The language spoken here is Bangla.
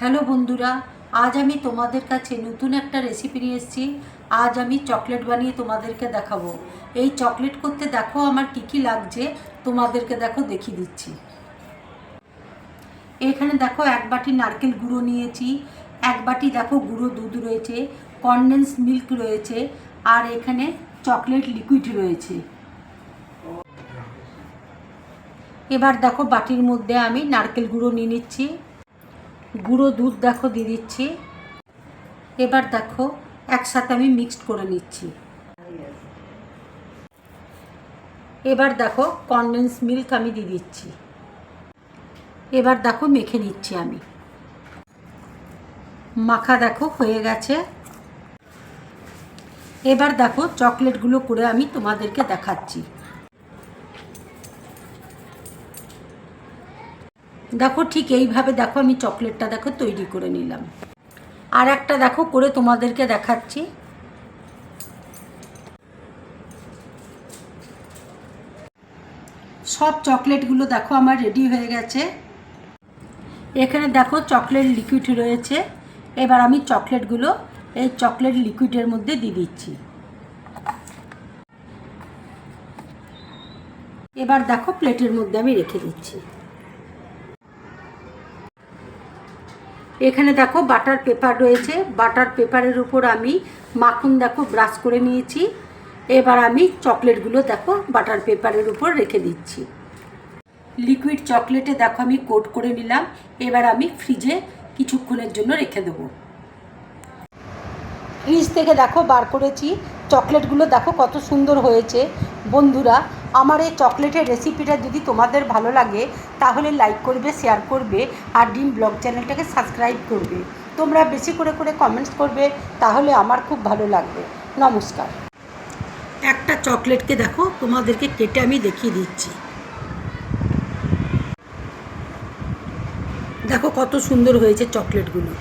হ্যালো বন্ধুরা, আজ আমি তোমাদের কাছে নতুন একটা রেসিপি নিয়ে এসেছি। আজ আমি চকলেট বানিয়ে তোমাদেরকে দেখাবো। এই চকলেট করতে দেখো আমার কী কী লাগছে, তোমাদেরকে দেখো দেখিয়ে দিচ্ছি। এখানে দেখো এক বাটি নারকেল গুঁড়ো নিয়েছি, এক বাটি দেখো গুঁড়ো দুধ রয়েছে, কনডেন্স মিল্ক রয়েছে, আর এখানে চকলেট লিকুইড রয়েছে। এবার দেখো বাটির মধ্যে আমি নারকেল গুঁড়ো নিয়ে নিচ্ছি, গুঁড়ো দুধ দেখো দিয়ে দিচ্ছি। এবার দেখো একসাথে আমি মিক্সড করে নিচ্ছি। এবার দেখো কনডেন্স মিল্ক আমি দিয়ে দিচ্ছি। এবার দেখো মেখে নিচ্ছি আমি। মাখা দেখো হয়ে গেছে। এবার দেখো চকলেটগুলো করে আমি তোমাদেরকে দেখাচ্ছি। দেখো ঠিক এইভাবে দেখো আমি চকলেটটা দেখো তৈরি করে নিলাম। আর একটা দেখো করে তোমাদেরকে দেখাচ্ছি। সব চকলেটগুলো দেখো আমার রেডি হয়ে গেছে। এখানে দেখো চকলেট লিকুইড রয়েছে। এবার আমি চকলেটগুলো এই চকলেট লিকুইডের মধ্যে দিয়ে দিচ্ছি। এবার দেখো প্লেটের মধ্যে আমি রেখে দিচ্ছি। এখানে দেখো বাটার পেপার রয়েছে, বাটার পেপারের উপর আমি মাখন দেখো ব্রাশ করে নিয়েছি। এবার আমি চকলেটগুলো দেখো বাটার পেপারের উপর রেখে দিচ্ছি। লিকুইড চকলেটে দেখো আমি কোট করে নিলাম। এবার আমি ফ্রিজে কিছুক্ষণের জন্য রেখে দেবো। ফ্রিজ থেকে দেখো বার করেছি, চকলেটগুলো দেখো কত সুন্দর হয়েছে। বন্ধুরা, আমার এই চকলেটের রেসিপিটা যদি তোমাদের ভালো লাগে তাহলে লাইক করবে, শেয়ার করবে, আর ডিম ব্লগ চ্যানেলটাকে সাবস্ক্রাইব করবে। তোমরা বেশি করে কমেন্টস করবে, তাহলে আমার খুব ভালো লাগবে। নমস্কার। একটা চকলেটকে দেখো তোমাদেরকে কেটে আমি দেখিয়ে দিচ্ছি। দেখো কত সুন্দর হয়েছে চকলেটগুলো।